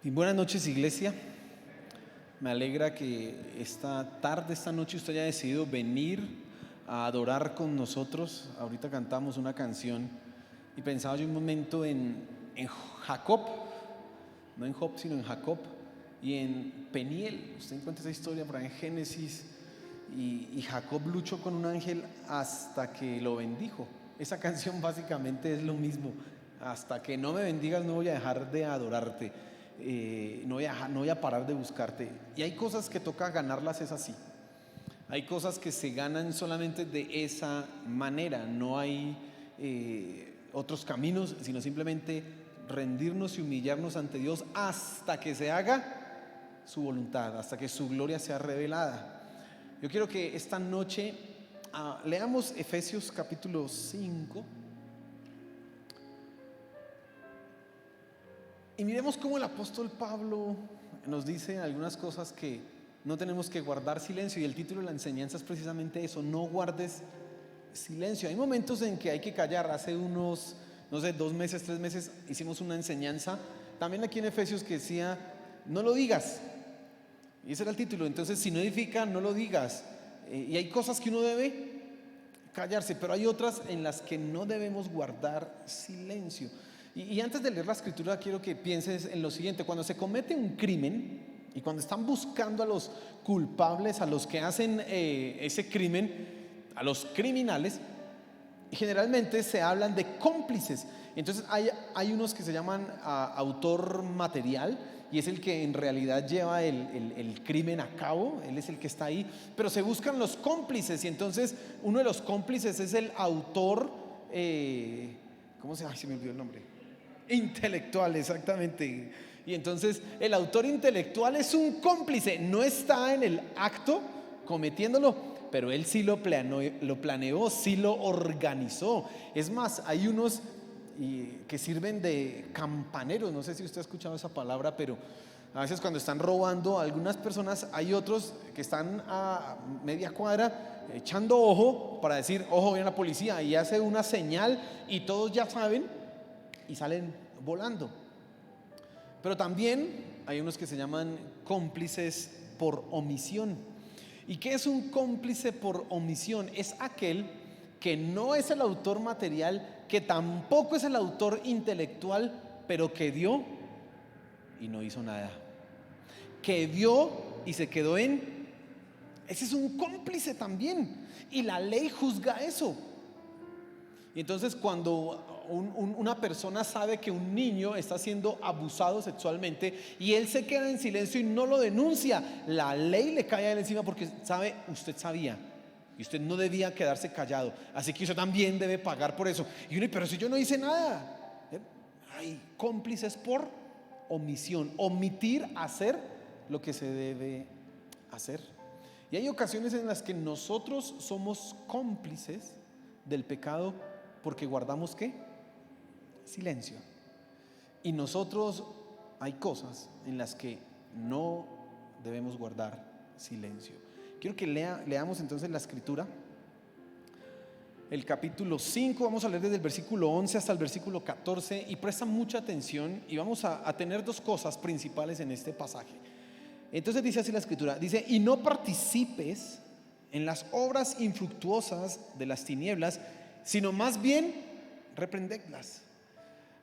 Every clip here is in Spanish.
Y buenas noches, iglesia. Me alegra que esta tarde, esta noche, usted haya decidido venir a adorar con nosotros. Ahorita cantamos una canción y pensaba yo un momento en Jacob, no en Job, sino en Jacob y en Peniel. Usted encuentra esa historia por ahí en Génesis. Y Jacob luchó con un ángel hasta que lo bendijo. Esa canción básicamente es lo mismo. Hasta que no me bendigas no voy a dejar de adorarte. No voy a parar de buscarte. Y hay cosas que toca ganarlas, es así. Hay cosas que se ganan solamente de esa manera. No hay otros caminos, sino simplemente rendirnos y humillarnos ante Dios hasta que se haga su voluntad, hasta que su gloria sea revelada. Yo quiero que esta noche leamos Efesios capítulo 5 y miremos cómo el apóstol Pablo nos dice algunas cosas que no tenemos que guardar silencio, y el título de la enseñanza es precisamente eso: no guardes silencio. Hay momentos en que hay que callar. Hace unos, no sé, 2 meses, 3 meses hicimos una enseñanza también aquí en Efesios que decía: no lo digas. Y ese era el título. Entonces, si no edifica, no lo digas. Y hay cosas que uno debe callarse, pero hay otras en las que no debemos guardar silencio. Y antes de leer la escritura, quiero que pienses en lo siguiente: cuando se comete un crimen y cuando están buscando a los culpables, a los que hacen ese crimen, a los criminales, generalmente se hablan de cómplices. Entonces hay unos que se llaman autor material, y es el que en realidad lleva el crimen a cabo. Él es el que está ahí, pero se buscan los cómplices, y entonces uno de los cómplices es el autor, ¿cómo se llama? Se me olvidó el nombre. Intelectual, exactamente. Y entonces el autor intelectual es un cómplice, no está en el acto cometiéndolo, pero él sí lo planeó, sí lo organizó. Es más, hay unos que sirven de campaneros. No sé si usted ha escuchado esa palabra, pero a veces cuando están robando a algunas personas, hay otros que están a media cuadra echando ojo para decir: ojo, viene la policía, y hace una señal y todos ya saben y salen volando. Pero también hay unos que se llaman cómplices por omisión. ¿Y qué es un cómplice por omisión? Es aquel que no es el autor material, que tampoco es el autor intelectual, pero que dio y no hizo nada, que dio y se quedó en... Ese es un cómplice también, y la ley juzga eso. Y entonces, cuando una persona sabe que un niño está siendo abusado sexualmente y él se queda en silencio y no lo denuncia, la ley le cae a él encima, porque sabe: usted sabía y usted no debía quedarse callado, así que usted también debe pagar por eso. Y uno: pero si yo no hice nada. Hay cómplices por omisión, omitir hacer lo que se debe hacer. Y hay ocasiones en las que nosotros somos cómplices del pecado porque guardamos ¿qué? Silencio. Y nosotros, hay cosas en las que no debemos guardar silencio. Quiero que leamos entonces la escritura, el capítulo 5. Vamos a leer desde el versículo 11 hasta el versículo 14, y presta mucha atención, y vamos a tener 2 cosas principales en este pasaje. Entonces dice así la escritura, dice: y no participes en las obras infructuosas de las tinieblas, sino más bien reprendedlas.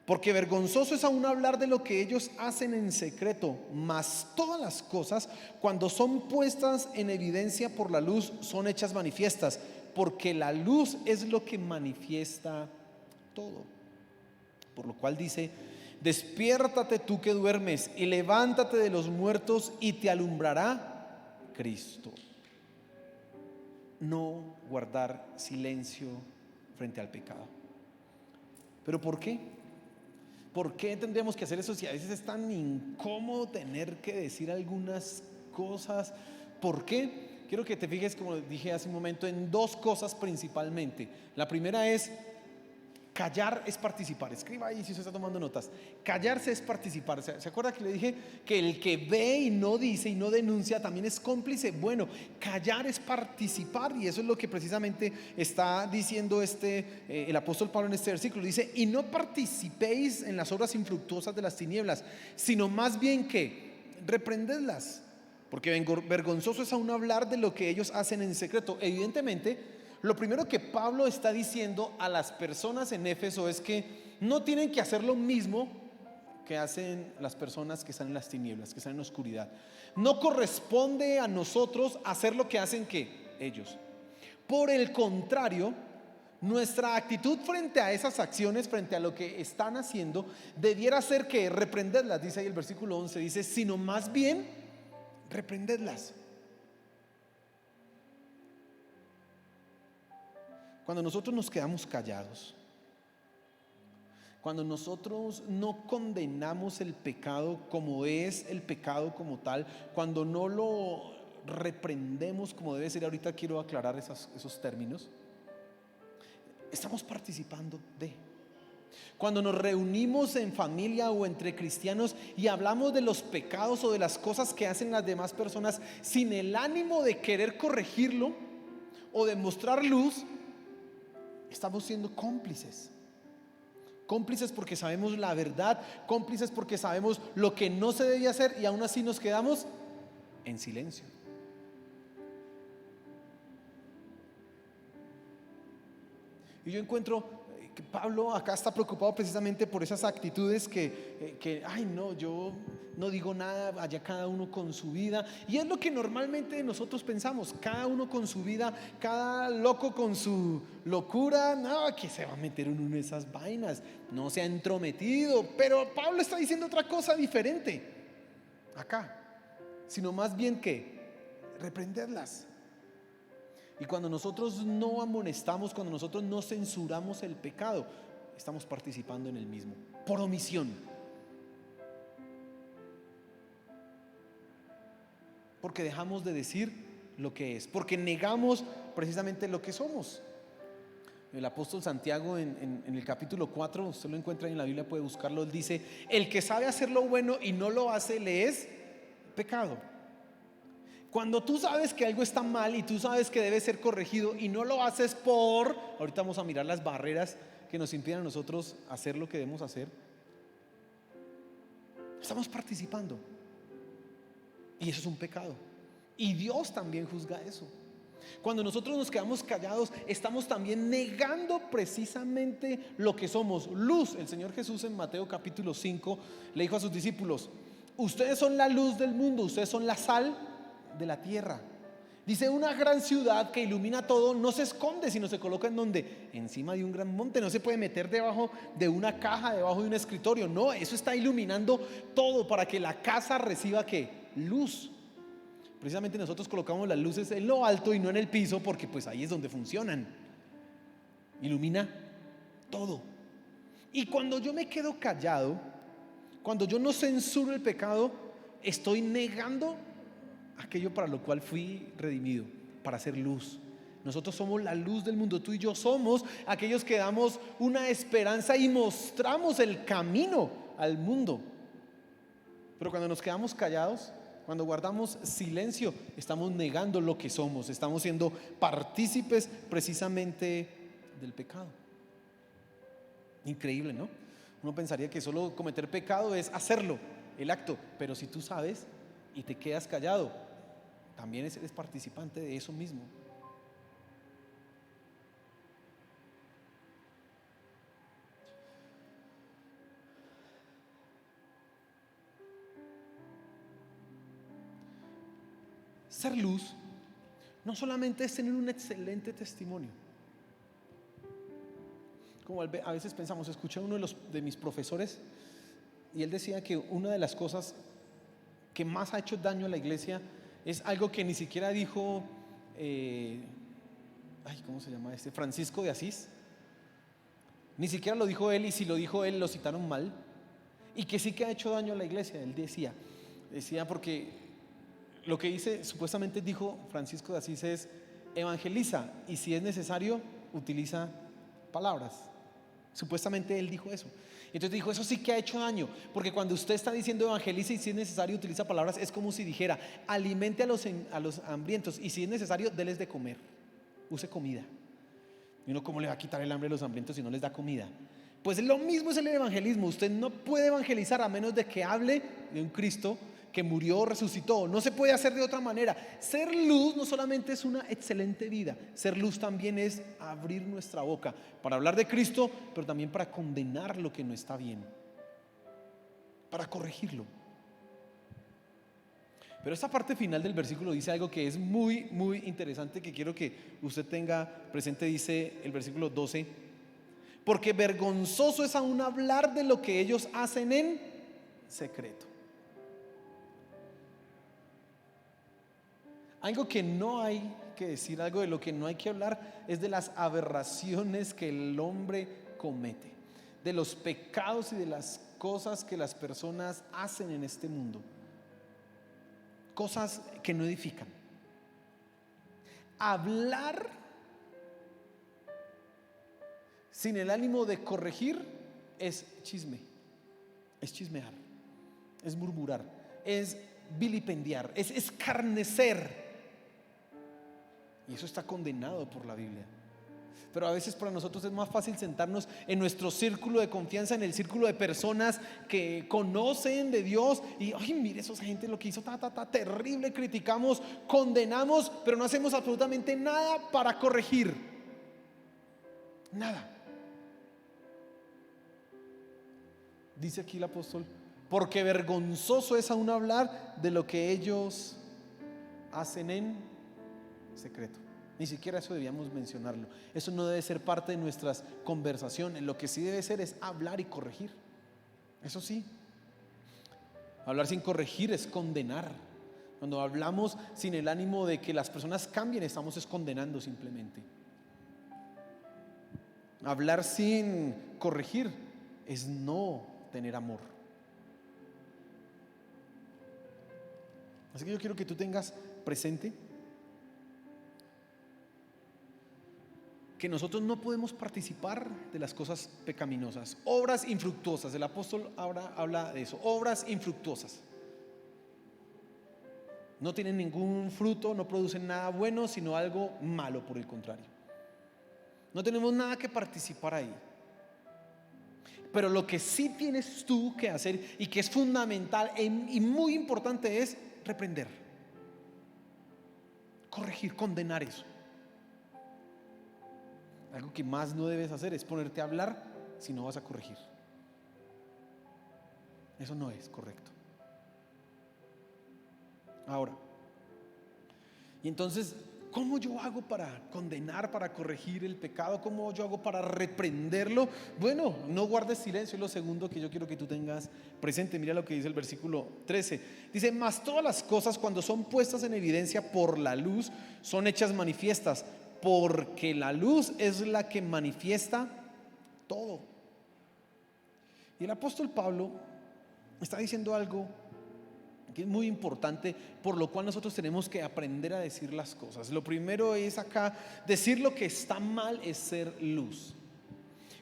Porque vergonzoso es aún hablar de lo que ellos hacen en secreto, mas todas las cosas, cuando son puestas en evidencia por la luz, son hechas manifiestas, porque la luz es lo que manifiesta todo. Por lo cual dice: despiértate tú que duermes, y levántate de los muertos, y te alumbrará Cristo. No guardar silencio frente al pecado. ¿Pero por qué? ¿Por qué tendríamos que hacer eso si a veces es tan incómodo tener que decir algunas cosas? ¿Por qué? Quiero que te fijes, como dije hace un momento, en 2 cosas principalmente. La primera es callar es participar. Escriba ahí si usted está tomando notas. Callarse es participar. ¿Se acuerda que le dije que el que ve y no dice y no denuncia también es cómplice? Bueno, callar es participar, y eso es lo que precisamente está diciendo el apóstol Pablo en este versículo. Dice: y no participéis en las obras infructuosas de las tinieblas, sino más bien que reprendedlas, porque vergonzoso es aún hablar de lo que ellos hacen en secreto. Evidentemente, lo primero que Pablo está diciendo a las personas en Éfeso es que no tienen que hacer lo mismo que hacen las personas que están en las tinieblas, que están en la oscuridad. No corresponde a nosotros hacer lo que hacen ellos. Por el contrario, nuestra actitud frente a esas acciones, frente a lo que están haciendo, debiera ser que reprenderlas. Dice ahí el versículo 11, dice: sino más bien reprenderlas. Cuando nosotros nos quedamos callados, cuando nosotros no condenamos el pecado como es el pecado como tal, cuando no lo reprendemos como debe ser, ahorita quiero aclarar esos términos, estamos participando de. Cuando nos reunimos en familia o entre cristianos y hablamos de los pecados o de las cosas que hacen las demás personas sin el ánimo de querer corregirlo o de mostrar luz, estamos siendo cómplices. Cómplices porque sabemos la verdad, cómplices porque sabemos lo que no se debía hacer, y aún así nos quedamos en silencio. Y yo encuentro que Pablo acá está preocupado precisamente por esas actitudes que ay no, yo no digo nada, allá cada uno con su vida. Y es lo que normalmente nosotros pensamos: cada uno con su vida, cada loco con su locura. No, que se va a meter uno en esas vainas, no se ha entrometido. Pero Pablo está diciendo otra cosa diferente acá, sino más bien que reprenderlas. Y cuando nosotros no amonestamos, cuando nosotros no censuramos el pecado, estamos participando en el mismo, por omisión. Porque dejamos de decir lo que es, porque negamos precisamente lo que somos. El apóstol Santiago en el capítulo 4, usted lo encuentra ahí en la Biblia, puede buscarlo. Él dice: el que sabe hacer lo bueno y no lo hace, le es pecado. Cuando tú sabes que algo está mal y tú sabes que debe ser corregido y no lo haces ahorita vamos a mirar las barreras que nos impiden a nosotros hacer lo que debemos hacer, estamos participando, y eso es un pecado, y Dios también juzga eso. Cuando nosotros nos quedamos callados, estamos también negando precisamente lo que somos, luz. El Señor Jesús en Mateo capítulo 5 le dijo a sus discípulos: ustedes son la luz del mundo, ustedes son la sal de la tierra. Dice: una gran ciudad que ilumina todo no se esconde, sino se coloca en donde, encima de un gran monte. No se puede meter debajo de una caja, debajo de un escritorio. No, eso está iluminando todo para que la casa reciba luz. Precisamente nosotros colocamos las luces en lo alto y no en el piso, porque pues ahí es donde funcionan. Ilumina todo. Y cuando yo me quedo callado, cuando yo no censuro el pecado, estoy negando aquello para lo cual fui redimido, para hacer luz. Nosotros somos la luz del mundo. Tú y yo somos aquellos que damos una esperanza y mostramos el camino al mundo. Pero cuando nos quedamos callados, cuando guardamos silencio, estamos negando lo que somos, estamos siendo partícipes precisamente del pecado. Increíble, ¿no? Uno pensaría que solo cometer pecado es hacerlo, el acto, pero si tú sabes y te quedas callado, también eres participante de eso mismo. Ser luz no solamente es tener un excelente testimonio. Como a veces pensamos, escuché a uno de mis profesores y él decía que una de las cosas que más ha hecho daño a la iglesia es algo que ni siquiera dijo ¿cómo se llama Francisco de Asís. Ni siquiera lo dijo él, y si lo dijo él lo citaron mal. Y que sí que ha hecho daño a la iglesia. Él decía porque lo que supuestamente dijo Francisco de Asís es: evangeliza, y si es necesario utiliza palabras. Supuestamente él dijo eso. Entonces dijo, eso sí que ha hecho daño, porque cuando usted está diciendo evangelice y si es necesario utiliza palabras, es como si dijera, alimente a los hambrientos y si es necesario, déles de comer, use comida. Y uno, ¿cómo le va a quitar el hambre a los hambrientos si no les da comida? Pues lo mismo es el evangelismo. Usted no puede evangelizar a menos de que hable de un Cristo que murió, resucitó. No se puede hacer de otra manera. Ser luz no solamente es una excelente vida, ser luz también es abrir nuestra boca para hablar de Cristo, pero también para condenar lo que no está bien, para corregirlo. Pero esta parte final del versículo dice algo que es muy, muy interesante, que quiero que usted tenga presente. Dice el versículo 12: porque vergonzoso es aún hablar de lo que ellos hacen en secreto. Algo que no hay que decir, algo de lo que no hay que hablar, es de las aberraciones que el hombre comete, de los pecados y de las cosas que las personas hacen en este mundo, cosas que no edifican. Hablar sin el ánimo de corregir es chisme, es chismear, es murmurar, es vilipendiar, es escarnecer. Y eso está condenado por la Biblia. Pero a veces para nosotros es más fácil sentarnos en nuestro círculo de confianza, en el círculo de personas que conocen de Dios y, ay, mire, esa gente lo que hizo, terrible, criticamos, condenamos, pero no hacemos absolutamente nada para corregir. Nada. Dice aquí el apóstol, porque vergonzoso es aún hablar de lo que ellos hacen en secreto. Ni siquiera eso debíamos mencionarlo. Eso no debe ser parte de nuestras conversaciones. Lo que sí debe ser es hablar y corregir. Eso sí. Hablar sin corregir es condenar. Cuando hablamos sin el ánimo de que las personas cambien, estamos condenando simplemente. Hablar sin corregir es no tener amor. Así que yo quiero que tú tengas presente que nosotros no podemos participar de las cosas pecaminosas, obras infructuosas. El apóstol ahora habla de eso, obras infructuosas. No tienen ningún fruto, no producen nada bueno, sino algo malo por el contrario. No tenemos nada que participar ahí. Pero lo que sí tienes tú que hacer y que es fundamental y muy importante es reprender, corregir, condenar eso. Algo que más no debes hacer es ponerte a hablar si no vas a corregir. Eso no es correcto. Ahora, y entonces, ¿cómo yo hago para condenar, para corregir el pecado? ¿Cómo yo hago para reprenderlo? Bueno, no guardes silencio, es lo segundo que yo quiero que tú tengas presente. Mira lo que dice el versículo 13. Dice, mas todas las cosas cuando son puestas en evidencia por la luz, son hechas manifiestas, porque la luz es la que manifiesta todo. Y el apóstol Pablo está diciendo algo que es muy importante, por lo cual nosotros tenemos que aprender a decir las cosas. Lo primero es acá, decir lo que está mal es ser luz.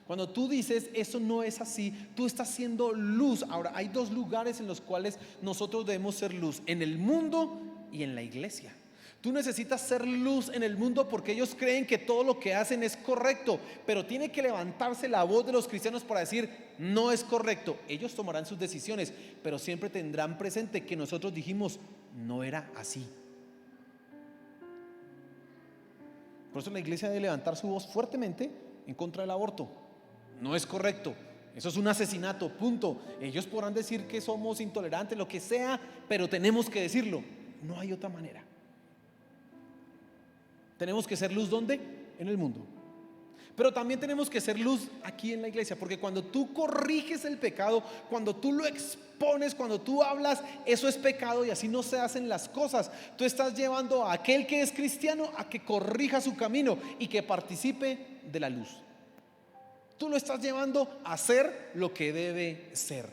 Cuando tú dices eso no es así, tú estás siendo luz. Ahora, hay dos lugares en los cuales nosotros debemos ser luz: en el mundo y en la iglesia. Tú necesitas ser luz en el mundo porque ellos creen que todo lo que hacen es correcto, pero tiene que levantarse la voz de los cristianos para decir no es correcto. Ellos tomarán sus decisiones, pero siempre tendrán presente que nosotros dijimos no era así. Por eso la iglesia debe levantar su voz fuertemente en contra del aborto. No es correcto, eso es un asesinato, punto. Ellos podrán decir que somos intolerantes, lo que sea, pero tenemos que decirlo. No hay otra manera. Tenemos que ser luz, ¿dónde? En el mundo. Pero también tenemos que ser luz aquí en la iglesia, porque cuando tú corriges el pecado, cuando tú lo expones, cuando tú hablas, eso es pecado y así no se hacen las cosas. Tú estás llevando a aquel que es cristiano a que corrija su camino y que participe de la luz. Tú lo estás llevando a ser lo que debe ser.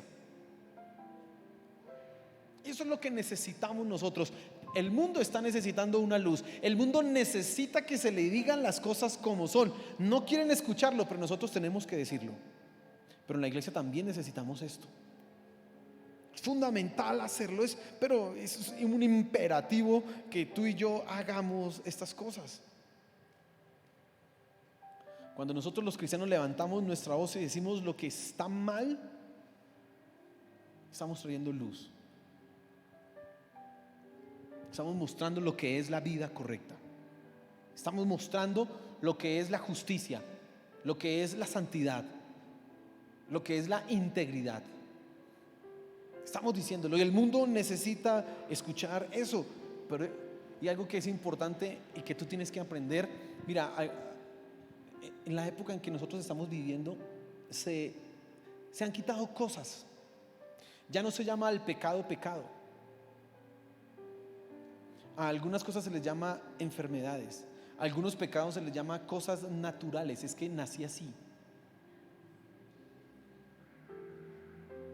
Eso es lo que necesitamos nosotros. El mundo está necesitando una luz. El mundo necesita que se le digan las cosas como son. No quieren escucharlo, pero nosotros tenemos que decirlo. Pero en la iglesia también necesitamos esto. Es fundamental hacerlo, pero es un imperativo que tú y yo hagamos estas cosas. Cuando nosotros los cristianos levantamos nuestra voz y decimos lo que está mal, estamos trayendo luz. Estamos mostrando lo que es la vida correcta. Estamos mostrando lo que es la justicia, lo que es la santidad, lo que es la integridad. Estamos diciéndolo y el mundo necesita escuchar eso. Pero y algo que es importante y que tú tienes que aprender, mira, en la época en que nosotros estamos viviendo se han quitado cosas. Ya no se llama al pecado pecado. A algunas cosas se les llama enfermedades. A algunos pecados se les llama cosas naturales. Es que nací así.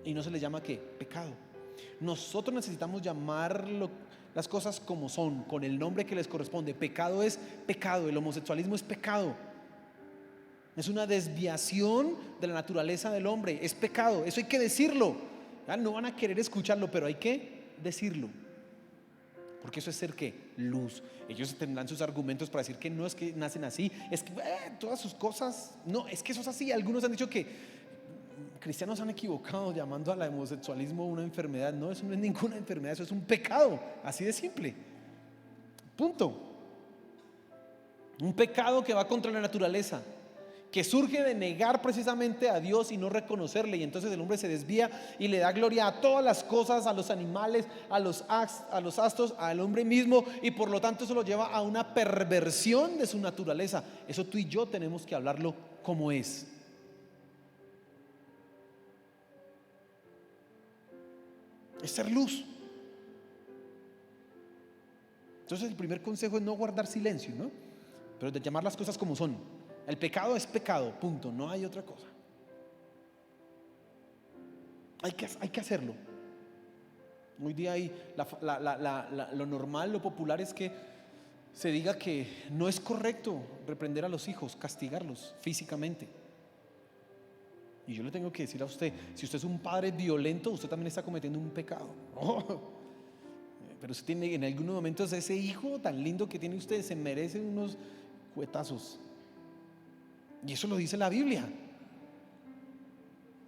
Y no se les llama ¿qué? Pecado. Nosotros necesitamos llamarlo las cosas como son, con el nombre que les corresponde. Pecado es pecado. El homosexualismo es pecado. Es una desviación de la naturaleza del hombre. Es pecado. Eso hay que decirlo. No van a querer escucharlo, pero hay que decirlo. Porque eso es ser ¿qué? Luz. Ellos tendrán sus argumentos para decir que no es que nacen así, es que todas sus cosas, no, es que eso es así. Algunos han dicho que cristianos han equivocado llamando al homosexualismo una enfermedad. No, eso no es ninguna enfermedad, eso es un pecado, así de simple. Punto. Un pecado que va contra la naturaleza, que surge de negar precisamente a Dios y no reconocerle, y entonces el hombre se desvía y le da gloria a todas las cosas, a los animales, a los astros, al hombre mismo, y por lo tanto eso lo lleva a una perversión de su naturaleza. Eso tú y yo tenemos que hablarlo como es. Es ser luz. Entonces el primer consejo es no guardar silencio, ¿no? Pero de llamar las cosas como son. El pecado es pecado, punto, no hay otra cosa. Hay que hacerlo. Hoy día hay lo normal, lo popular es que se diga que no es correcto reprender a los hijos, castigarlos físicamente. Y yo le tengo que decir a usted, si usted es un padre violento, usted también está cometiendo un pecado. Pero usted tiene, en algunos momentos, ese hijo tan lindo que tiene usted se merece unos cuetazos. Y eso lo dice la Biblia.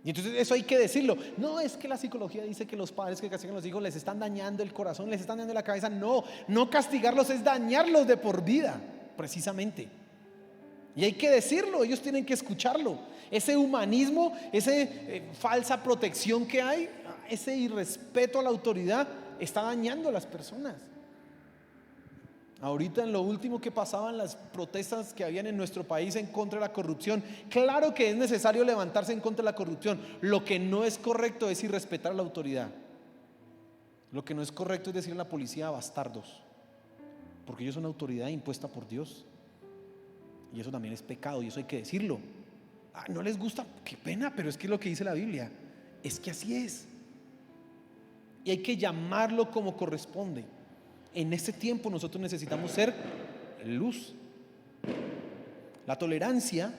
Y entonces eso hay que decirlo. No es que la psicología dice que los padres que castigan a los hijos les están dañando el corazón, les están dañando la cabeza. No castigarlos es dañarlos de por vida, precisamente. Y hay que decirlo, ellos tienen que escucharlo. Ese humanismo, esa falsa protección que hay, ese irrespeto a la autoridad está dañando a las personas. Ahorita en lo último que pasaban las protestas que habían en nuestro país en contra de la corrupción, claro que es necesario levantarse en contra de la corrupción. Lo que no es correcto es irrespetar a la autoridad. Lo que no es correcto es decir a la policía bastardos, porque ellos son autoridad impuesta por Dios. Y eso también es pecado y eso hay que decirlo. No les gusta, qué pena, pero es que es lo que dice la Biblia. Es que así es. Y hay que llamarlo como corresponde. En este tiempo nosotros necesitamos ser luz. La tolerancia,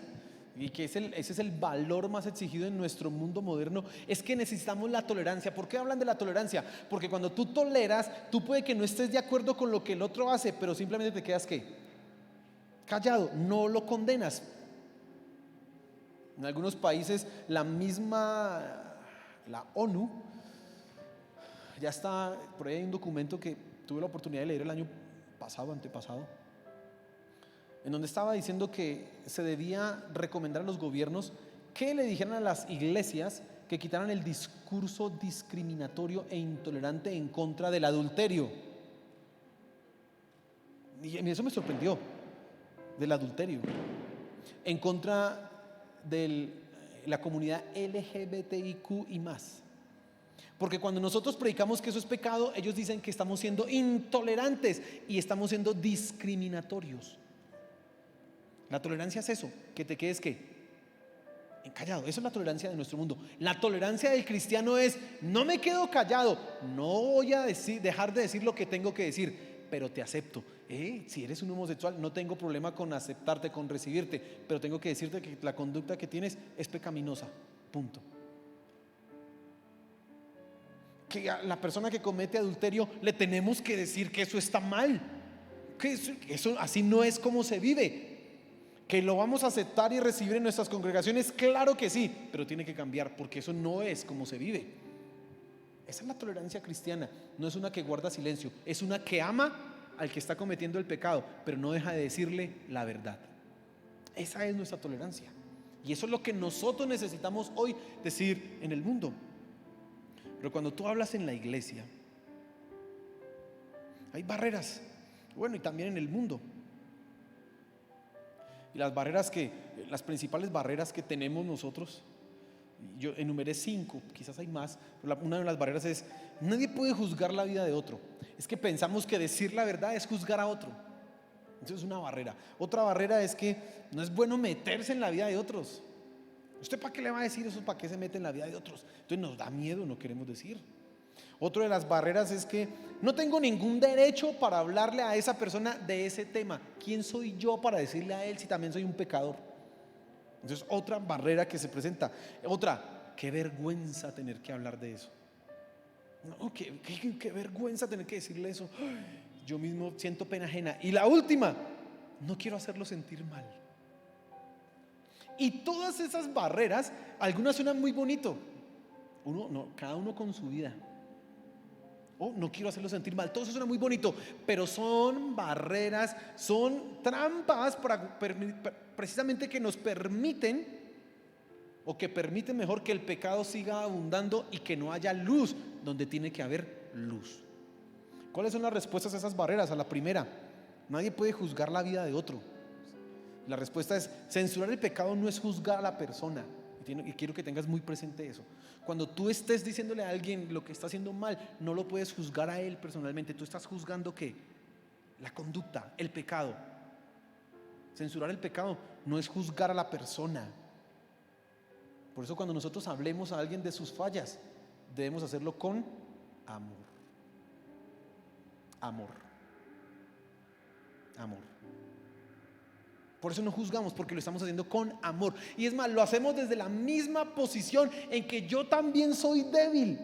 y que ese es el valor más exigido en nuestro mundo moderno, es que necesitamos la tolerancia. ¿Por qué hablan de la tolerancia? Porque cuando tú toleras, tú puede que no estés de acuerdo con lo que el otro hace, pero simplemente te quedas ¿qué? Callado, no lo condenas. En algunos países la ONU, ya está, por ahí hay un documento que tuve la oportunidad de leer el año pasado, antepasado, en donde estaba diciendo que se debía recomendar a los gobiernos que le dijeran a las iglesias que quitaran el discurso discriminatorio e intolerante en contra del adulterio. Y eso me sorprendió, del adulterio, en contra de la comunidad LGBTIQ y más. Porque cuando nosotros predicamos que eso es pecado, ellos dicen que estamos siendo intolerantes y estamos siendo discriminatorios. La tolerancia es eso, que te quedes ¿qué? Callado. Eso es la tolerancia de nuestro mundo. La tolerancia del cristiano es: no me quedo callado, no voy a dejar de decir lo que tengo que decir, pero te acepto. Si eres un homosexual, no tengo problema con aceptarte, con recibirte, pero tengo que decirte que la conducta que tienes es pecaminosa. Punto. Que a la persona que comete adulterio le tenemos que decir que eso está mal, que eso así no es como se vive. Que lo vamos a aceptar y recibir en nuestras congregaciones, claro que sí, pero tiene que cambiar, porque eso no es como se vive. Esa es la tolerancia cristiana. No es una que guarda silencio, es una que ama al que está cometiendo el pecado, pero no deja de decirle la verdad. Esa es nuestra tolerancia. Y eso es lo que nosotros necesitamos hoy decir en el mundo. Pero cuando tú hablas en la iglesia, hay barreras. Bueno, y también en el mundo. Y las principales barreras que tenemos nosotros, yo enumeré 5, quizás hay más, pero una de las barreras es: nadie puede juzgar la vida de otro. Es que pensamos que decir la verdad es juzgar a otro. Eso es una barrera. Otra barrera es que no es bueno meterse en la vida de otros. ¿Usted para qué le va a decir eso? ¿Para qué se mete en la vida de otros? Entonces nos da miedo, no queremos decir. Otra de las barreras es que no tengo ningún derecho para hablarle a esa persona de ese tema. ¿Quién soy yo para decirle a él si también soy un pecador? Entonces, otra barrera que se presenta. Otra, qué vergüenza tener que hablar de eso. No, qué vergüenza tener que decirle eso. Yo mismo siento pena ajena. Y la última, no quiero hacerlo sentir mal. Y todas esas barreras, algunas suenan muy bonito. Cada uno con su vida. No quiero hacerlo sentir mal. Todo eso suena muy bonito, pero son barreras, son trampas precisamente que nos permiten, o que permiten mejor, que el pecado siga abundando y que no haya luz donde tiene que haber luz. ¿Cuáles son las respuestas a esas barreras? A la primera, nadie puede juzgar la vida de otro. La respuesta es: censurar el pecado no es juzgar a la persona. Y quiero que tengas muy presente eso. Cuando tú estés diciéndole a alguien lo que está haciendo mal, no lo puedes juzgar a él personalmente. Tú estás juzgando ¿qué? La conducta, el pecado. Censurar el pecado no es juzgar a la persona. Por eso cuando nosotros hablemos a alguien de sus fallas, debemos hacerlo con amor. Amor. Por eso no juzgamos, porque lo estamos haciendo con amor. Y es más, lo hacemos desde la misma posición en que yo también soy débil,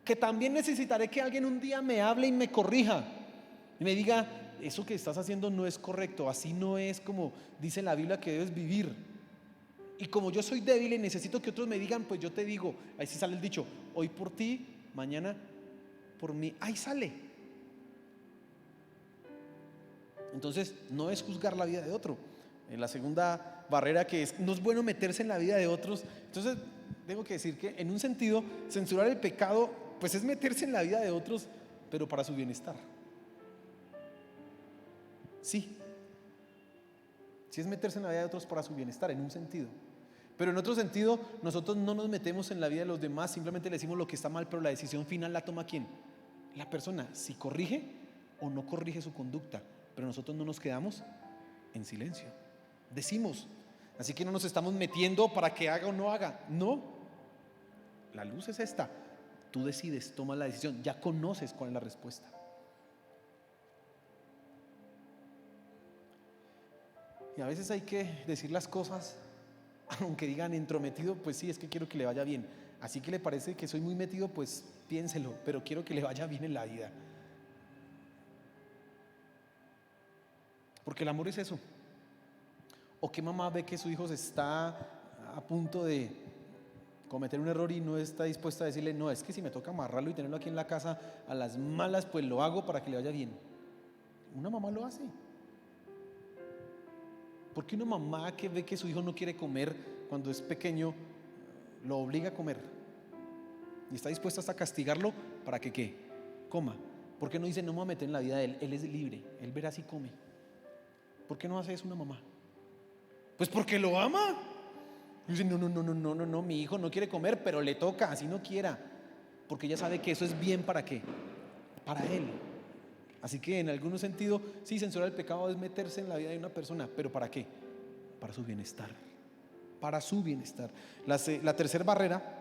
que también necesitaré que alguien un día me hable y me corrija y me diga: eso que estás haciendo no es correcto, así no es como dice la Biblia que debes vivir. Y como yo soy débil y necesito que otros me digan, pues yo te digo, ahí sí sale el dicho: hoy por ti, mañana por mí. Ahí sale. Entonces no es juzgar la vida de otro. La segunda barrera, que es: no es bueno meterse en la vida de otros. Entonces tengo que decir que en un sentido, censurar el pecado pues es meterse en la vida de otros, pero para su bienestar. Sí es meterse en la vida de otros para su bienestar, en un sentido. Pero en otro sentido, nosotros no nos metemos en la vida de los demás, simplemente le decimos lo que está mal, pero la decisión final la toma ¿quién? La persona, si corrige o no corrige su conducta. Pero nosotros no nos quedamos en silencio, decimos. Así que no nos estamos metiendo para que haga o no haga. No, la luz es esta. Tú decides, tomas la decisión, ya conoces cuál es la respuesta. Y a veces hay que decir las cosas, aunque digan entrometido, pues sí, es que quiero que le vaya bien. Así que le parece que soy muy metido, pues piénselo, pero quiero que le vaya bien en la vida. Porque el amor es eso. ¿O qué mamá ve que su hijo se está a punto de cometer un error y no está dispuesta a decirle: no, es que si me toca amarrarlo y tenerlo aquí en la casa a las malas, pues lo hago para que le vaya bien? Una mamá lo hace. ¿Por qué una mamá que ve que su hijo no quiere comer cuando es pequeño lo obliga a comer? Y está dispuesta hasta a castigarlo para que ¿qué? Coma. ¿Por qué no dice: no me voy a meter en la vida de él? Él es libre, él verá si come. ¿Por qué no hace eso una mamá? Pues porque lo ama. Y dice: no, mi hijo no quiere comer, pero le toca, así no quiera. Porque ella sabe que eso es bien ¿para qué? Para él. Así que en algún sentido, sí, censurar el pecado es meterse en la vida de una persona, pero ¿para qué? Para su bienestar. Para su bienestar. La tercera barrera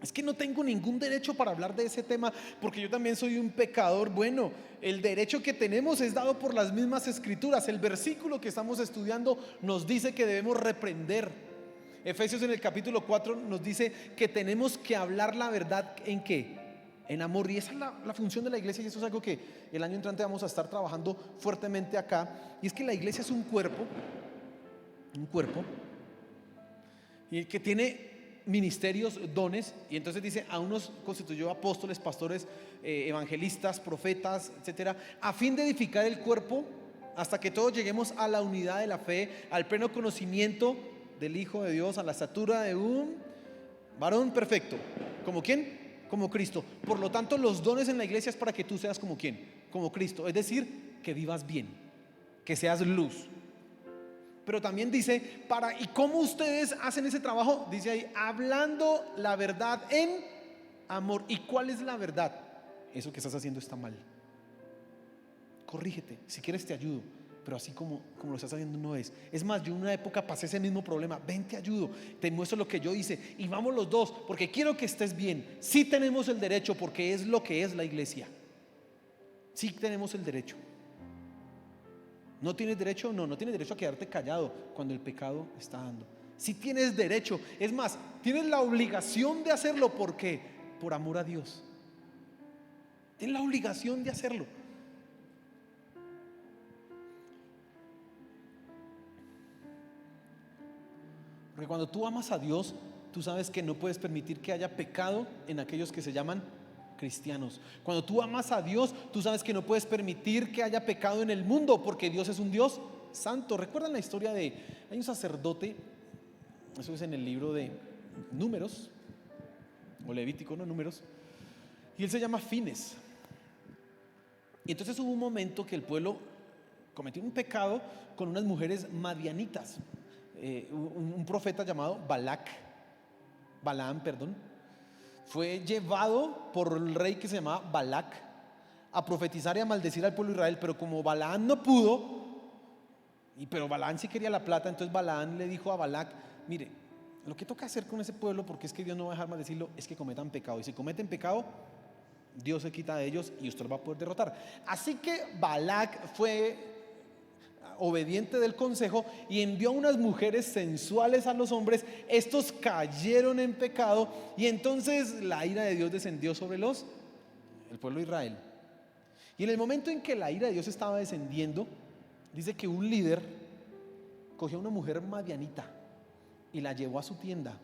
es que no tengo ningún derecho para hablar de ese tema, porque yo también soy un pecador. Bueno, el derecho que tenemos es dado por las mismas escrituras. El versículo que estamos estudiando nos dice que debemos reprender. Efesios en el capítulo 4 nos dice que tenemos que hablar la verdad. ¿En qué? En amor. Y esa es la función de la iglesia, y eso es algo que el año entrante vamos a estar trabajando fuertemente acá. Y es que la iglesia es un cuerpo, y que tiene ministerios, dones. Y entonces dice: a unos constituyó apóstoles, pastores, evangelistas, profetas, etcétera, a fin de edificar el cuerpo hasta que todos lleguemos a la unidad de la fe, al pleno conocimiento del Hijo de Dios, a la estatura de un varón perfecto. ¿Como quién? Como Cristo. Por lo tanto, los dones en la iglesia es para que tú seas como quién, como Cristo. Es decir, que vivas bien, que seas luz. Pero también dice: ¿y cómo ustedes hacen ese trabajo? Dice ahí: hablando la verdad en amor. ¿Y cuál es la verdad? Eso que estás haciendo está mal. Corrígete, si quieres te ayudo, pero así como lo estás haciendo no es. Es más, yo en una época pasé ese mismo problema. Ven, te ayudo, te muestro lo que yo hice y vamos los dos, porque quiero que estés bien. Sí tenemos el derecho, porque es lo que es la iglesia. Sí tenemos el derecho. ¿No tienes derecho? No tienes derecho a quedarte callado cuando el pecado está dando. Sí tienes derecho, es más, tienes la obligación de hacerlo. ¿Por qué? Por amor a Dios. Tienes la obligación de hacerlo. Porque cuando tú amas a Dios, tú sabes que no puedes permitir que haya pecado en aquellos que se llaman cristianos. Cuando tú amas a Dios, tú sabes que no puedes permitir que haya pecado en el mundo, porque Dios es un Dios santo. ¿Recuerdan la historia hay un sacerdote? Eso es en el libro de Números, o Levítico, no, Números. Y él se llama Fines. Y entonces hubo un momento que el pueblo cometió un pecado con unas mujeres madianitas. Un profeta llamado Balaam, fue llevado por el rey que se llamaba Balac a profetizar y a maldecir al pueblo de Israel. Pero como Balaam no pudo, pero Balaam sí quería la plata, entonces Balaam le dijo a Balac: mire, lo que toca hacer con ese pueblo, porque es que Dios no va a dejar maldecirlo, es que cometan pecado, y si cometen pecado, Dios se quita de ellos y usted va a poder derrotar. Así que Balac fue obediente del consejo y envió a unas mujeres sensuales a los hombres. Estos cayeron en pecado, y entonces la ira de Dios descendió sobre el pueblo de Israel. Y en el momento en que la ira de Dios estaba descendiendo, dice que un líder cogió a una mujer madianita y la llevó a su tienda.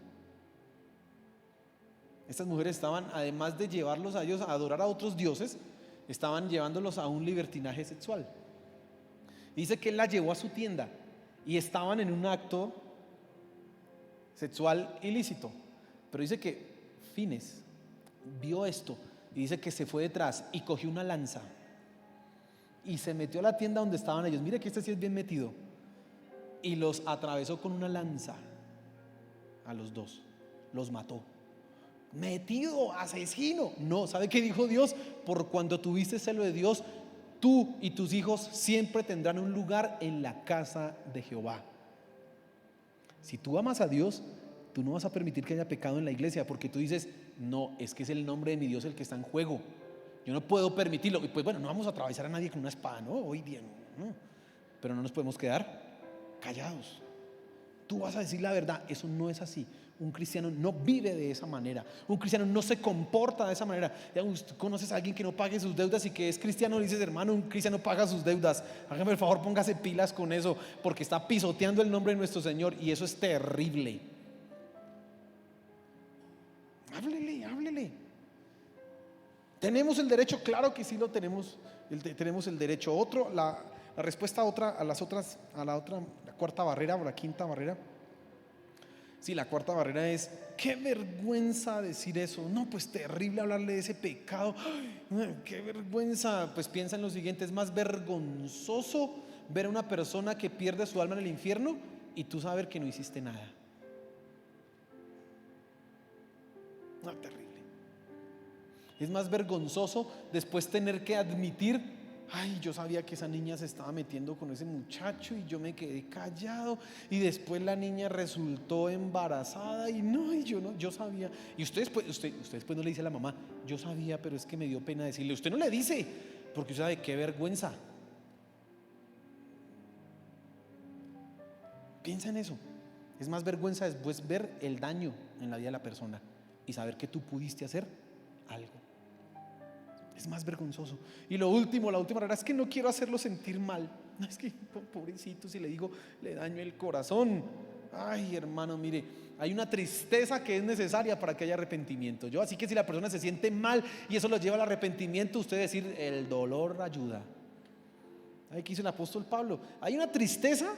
Estas mujeres estaban, además de llevarlos a ellos a adorar a otros dioses, estaban llevándolos a un libertinaje sexual. Dice que él la llevó a su tienda y estaban en un acto sexual ilícito. Pero dice que Fines vio esto y dice que se fue detrás y cogió una lanza y se metió a la tienda donde estaban ellos. Mire que este sí es bien metido. Y los atravesó con una lanza a los dos. Los mató. Metido, asesino. No, ¿sabe qué dijo Dios? Por cuando tuviste celo de Dios, tú y tus hijos siempre tendrán un lugar en la casa de Jehová. Si tú amas a Dios, tú no vas a permitir que haya pecado en la iglesia, porque tú dices: no, es que es el nombre de mi Dios el que está en juego, yo no puedo permitirlo. Y pues bueno, no vamos a atravesar a nadie con una espada, ¿no? Hoy día no. Pero no nos podemos quedar callados. Tú vas a decir la verdad. Eso no es así. Un cristiano no vive de esa manera. Un cristiano no se comporta de esa manera. ¿Tú conoces a alguien que no pague sus deudas y que es cristiano? Le dices: hermano, un cristiano paga sus deudas. Hágame el favor, póngase pilas con eso, porque está pisoteando el nombre de nuestro Señor, y eso es terrible. Háblele. ¿Tenemos el derecho? Claro que sí lo tenemos. Tenemos el derecho. La respuesta a la cuarta barrera o la quinta barrera. Sí, la cuarta barrera es: qué vergüenza decir eso. No, pues terrible hablarle de ese pecado. Ay, qué vergüenza. Pues piensa en lo siguiente: es más vergonzoso ver a una persona que pierde su alma en el infierno y tú saber que no hiciste nada. No, terrible. Es más vergonzoso después tener que admitir: ay, yo sabía que esa niña se estaba metiendo con ese muchacho y yo me quedé callado, y después la niña resultó embarazada y yo sabía. Y usted después no le dice a la mamá: yo sabía, pero es que me dio pena decirle. Usted no le dice, porque usted sabe qué vergüenza. Piensa en eso. Es más vergüenza después ver el daño en la vida de la persona y saber que tú pudiste hacer algo. Es más vergonzoso. Y lo último, la última regla es que no quiero hacerlo sentir mal. No, es que pobrecito, si le digo, le daño el corazón. Ay, hermano, mire, hay una tristeza que es necesaria para que haya arrepentimiento. Así que si la persona se siente mal y eso lo lleva al arrepentimiento, usted decir, el dolor ayuda. Aquí dice el apóstol Pablo, hay una tristeza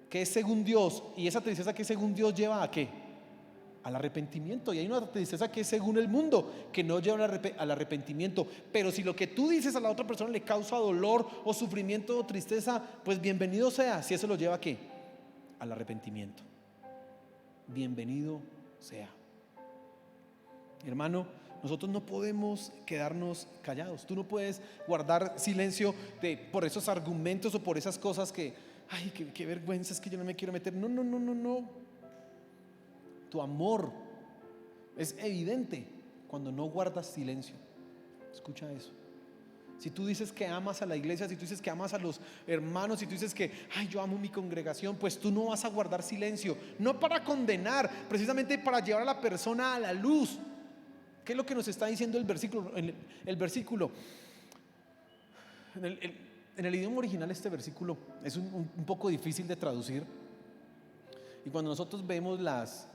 que es según Dios, y esa tristeza que es según Dios lleva ¿a qué? Al arrepentimiento. Y hay una tristeza que es según el mundo, que no lleva al arrepentimiento. Pero si lo que tú dices a la otra persona le causa dolor o sufrimiento o tristeza, pues bienvenido sea. Si eso lo lleva ¿a qué? Al arrepentimiento. Bienvenido sea. Hermano, nosotros no podemos quedarnos callados. Tú no puedes guardar silencio por esos argumentos o por esas cosas que, ay, qué vergüenza, es que yo no me quiero meter. No, no, no, no, no. Tu amor es evidente cuando no guardas silencio. Escucha eso. Si tú dices que amas a la iglesia, si tú dices que amas a los hermanos, si tú dices que, ay, yo amo mi congregación, pues tú no vas a guardar silencio. No para condenar, precisamente para llevar a la persona a la luz. ¿Qué es lo que nos está diciendo el versículo? En el idioma original este versículo es un poco difícil de traducir. Y cuando nosotros vemos las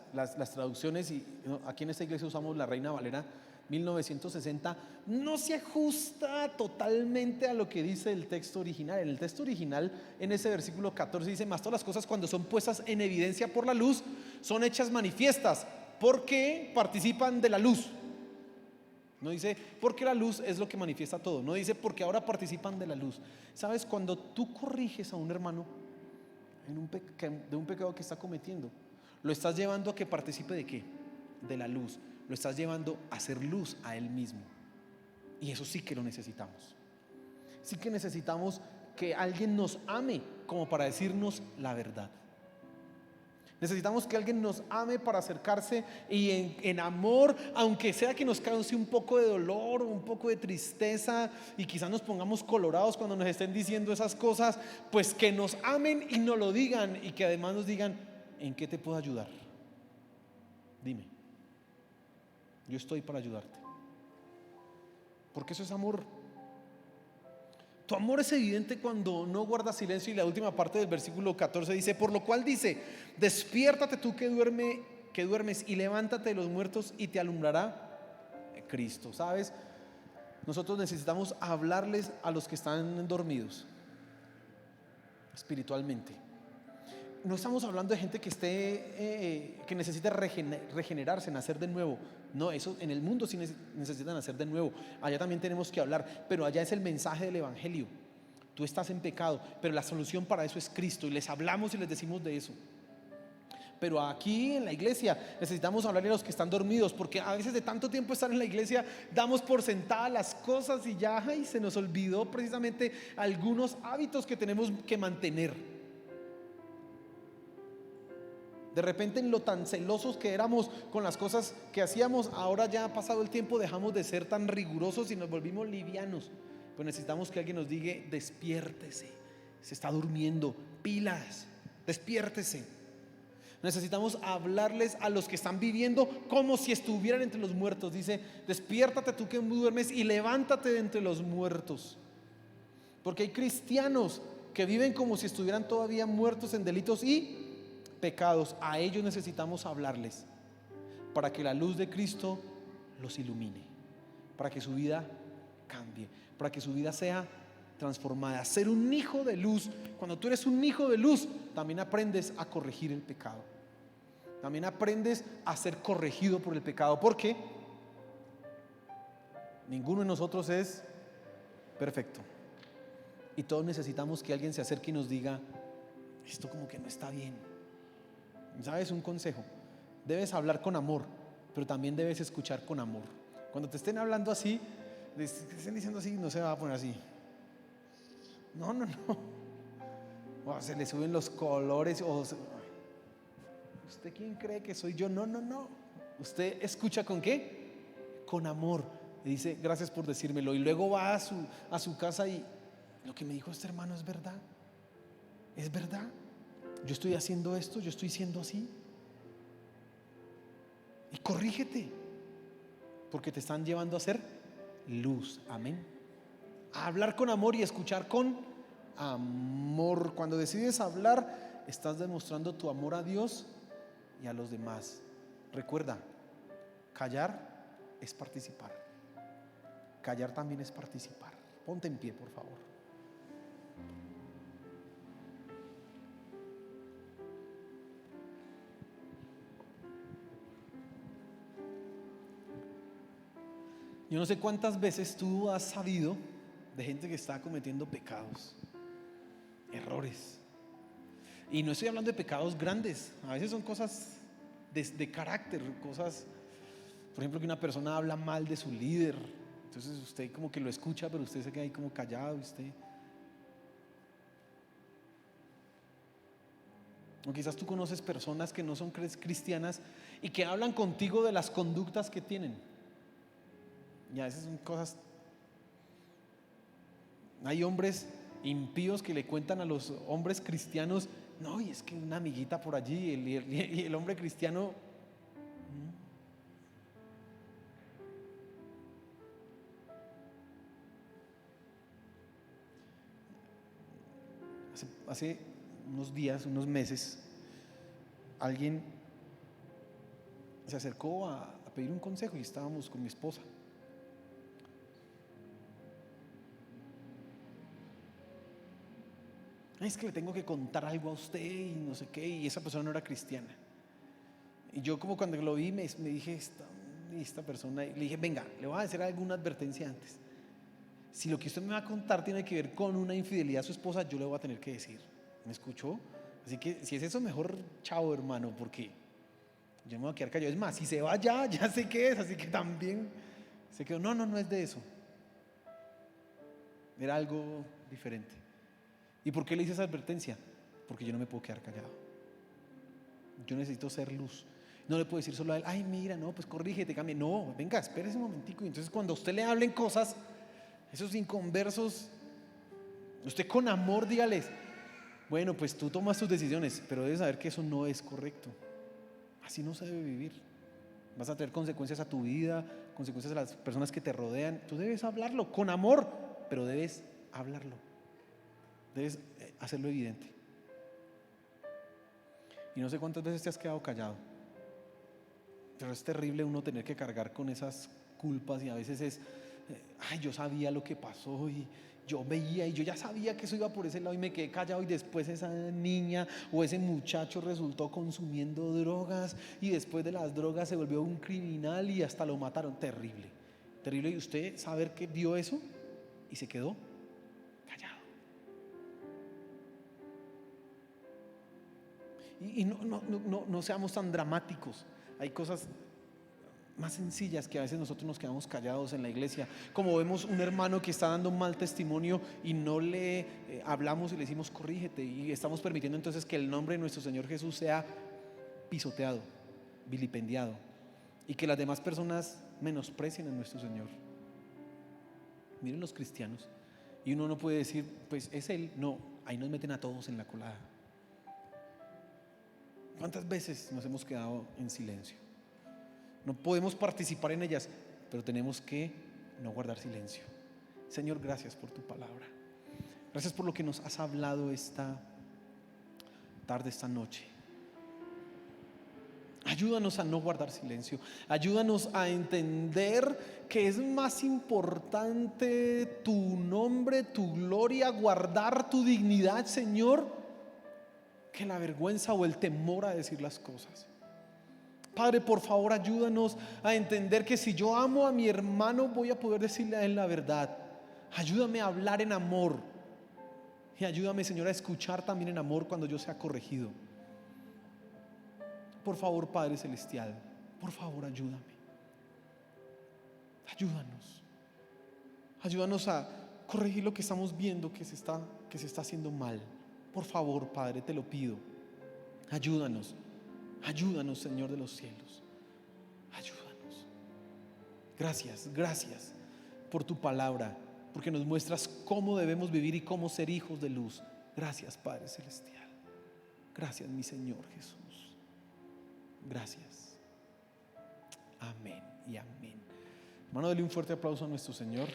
traducciones, y aquí en esta iglesia usamos la Reina Valera 1960, no se ajusta totalmente a lo que dice el texto original. En el texto original, en ese versículo 14 dice, mas todas las cosas cuando son puestas en evidencia por la luz, son hechas manifiestas, porque participan de la luz. No dice porque la luz es lo que manifiesta todo. No dice porque ahora participan de la luz. ¿Sabes? Cuando tú corriges a un hermano de un pecado que está cometiendo, lo estás llevando a que participe ¿de qué? De la luz. Lo estás llevando a hacer luz a él mismo. Y eso sí que lo necesitamos. Sí que necesitamos que alguien nos ame como para decirnos la verdad. Necesitamos que alguien nos ame para acercarse y en amor, aunque sea que nos cause un poco de dolor, un poco de tristeza y quizás nos pongamos colorados cuando nos estén diciendo esas cosas, pues que nos amen y nos lo digan, y que además nos digan, ¿en qué te puedo ayudar? Dime, yo estoy para ayudarte, porque eso es amor. Tu amor es evidente cuando no guardas silencio. Y la última parte del versículo 14 dice, por lo cual dice, despiértate tú que duermes y levántate de los muertos y te alumbrará Cristo. ¿Sabes? Nosotros necesitamos hablarles a los que están dormidos espiritualmente. No estamos hablando de gente que que necesite regenerarse, nacer de nuevo. No, eso en el mundo sí necesitan nacer de nuevo. Allá también tenemos que hablar, pero allá es el mensaje del evangelio. Tú estás en pecado, pero la solución para eso es Cristo, y les hablamos y les decimos de eso. Pero aquí en la iglesia necesitamos hablarle a los que están dormidos, porque a veces de tanto tiempo estar en la iglesia damos por sentadas las cosas y ya se nos olvidó precisamente algunos hábitos que tenemos que mantener. De repente, en lo tan celosos que éramos con las cosas que hacíamos, ahora ya ha pasado el tiempo, dejamos de ser tan rigurosos y nos volvimos livianos. Pues necesitamos que alguien nos diga, despiértese, se está durmiendo, pilas, despiértese. Necesitamos hablarles a los que están viviendo como si estuvieran entre los muertos. Dice, despiértate tú que duermes y levántate de entre los muertos. Porque hay cristianos que viven como si estuvieran todavía muertos en delitos y pecados. A ellos necesitamos hablarles para que la luz de Cristo los ilumine, para que su vida cambie, para que su vida sea transformada. Ser un hijo de luz. Cuando tú eres un hijo de luz, también aprendes a corregir el pecado, también aprendes a ser corregido por el pecado, porque ninguno de nosotros es perfecto y todos necesitamos que alguien se acerque y nos diga, esto como que no está bien. ¿Sabes? Un consejo: debes hablar con amor, pero también debes escuchar con amor. Cuando te estén hablando así, te estén diciendo así, no se va a poner así. No. O se le suben los colores. ¿Usted quién cree que soy yo? No. Usted escucha ¿con qué? Con amor. Y dice, gracias por decírmelo. Y luego va a su casa y lo que me dijo este hermano es verdad. Es verdad. yo estoy haciendo esto, yo estoy siendo así. Y corrígete, porque te están llevando a ser luz. Amén. A hablar con amor y escuchar con amor. Cuando decides hablar, estás demostrando tu amor a Dios y a los demás. Recuerda, callar es participar. Callar también es participar. Ponte en pie, por favor. Yo no sé cuántas veces tú has sabido de gente que está cometiendo pecados, errores. Y no estoy hablando de pecados grandes, a veces son cosas de carácter, cosas, por ejemplo, que una persona habla mal de su líder, entonces usted como que lo escucha, pero usted se queda ahí como callado. O quizás tú conoces personas que no son cristianas y que hablan contigo de las conductas que tienen. Y a veces son cosas. Hay hombres impíos que le cuentan a los hombres cristianos: no, y es que una amiguita por allí, y el hombre cristiano. Hace unos días, unos meses, alguien se acercó a pedir un consejo y estábamos con mi esposa. Es que le tengo que contar algo a usted y no sé qué, y esa persona no era cristiana. Y yo, como cuando lo vi, me dije, esta persona, y le dije: venga, le voy a hacer alguna advertencia antes. Si lo que usted me va a contar tiene que ver con una infidelidad a su esposa, yo le voy a tener que decir. ¿Me escuchó? Así que si es eso, mejor chao, hermano, porque yo me voy a quedar callado. Es más, si se va ya sé qué es, así que también se quedó. No es de eso. Era algo diferente. ¿Y por qué le hice esa advertencia? Porque yo no me puedo quedar callado. Yo necesito ser luz. No le puedo decir solo a él: ay, mira, no, pues corrígete, cambie. No, venga, espérese un momentico. Y entonces cuando a usted le hablen cosas, esos inconversos, usted con amor dígales: bueno, pues tú tomas tus decisiones, pero debes saber que eso no es correcto. Así no se debe vivir. Vas a tener consecuencias a tu vida, consecuencias a las personas que te rodean. Tú debes hablarlo con amor, pero debes hablarlo. Debes hacerlo evidente. Y no sé cuántas veces te has quedado callado, pero es terrible uno tener que cargar con esas culpas, y a veces es: ay, yo sabía lo que pasó y yo veía y yo ya sabía que eso iba por ese lado y me quedé callado, y después esa niña o ese muchacho resultó consumiendo drogas y después de las drogas se volvió un criminal y hasta lo mataron. Terrible, terrible. Y usted saber que vio eso y se quedó callado. Y no seamos tan dramáticos. Hay cosas más sencillas que a veces nosotros nos quedamos callados en la iglesia, como vemos un hermano que está dando un mal testimonio y no le hablamos y le decimos: corrígete, y estamos permitiendo entonces que el nombre de nuestro Señor Jesús sea pisoteado, vilipendiado, y que las demás personas menosprecien a nuestro Señor. Miren los cristianos, y uno no puede decir: pues es él. No, ahí nos meten a todos en la colada. ¿Cuántas veces nos hemos quedado en silencio? No podemos participar en ellas, pero tenemos que no guardar silencio. Señor, gracias por tu palabra. Gracias por lo que nos has hablado esta tarde, esta noche. Ayúdanos a no guardar silencio. Ayúdanos a entender que es más importante tu nombre, tu gloria, guardar tu dignidad, Señor, que la vergüenza o el temor a decir las cosas. Padre, por favor, ayúdanos a entender que si yo amo a mi hermano, voy a poder decirle a él la verdad. Ayúdame a hablar en amor. Y ayúdame, Señor, a escuchar también en amor cuando yo sea corregido. Por favor, Padre Celestial, por favor, ayúdame. Ayúdanos. Ayúdanos a corregir lo que estamos viendo que se está haciendo mal. Por favor, Padre, te lo pido. Ayúdanos. Ayúdanos, Señor de los cielos. Ayúdanos. Gracias por tu palabra, porque nos muestras cómo debemos vivir y cómo ser hijos de luz. Gracias, Padre Celestial. Gracias, mi Señor Jesús. Gracias. Amén y amén. Hermano, dele un fuerte aplauso a nuestro Señor.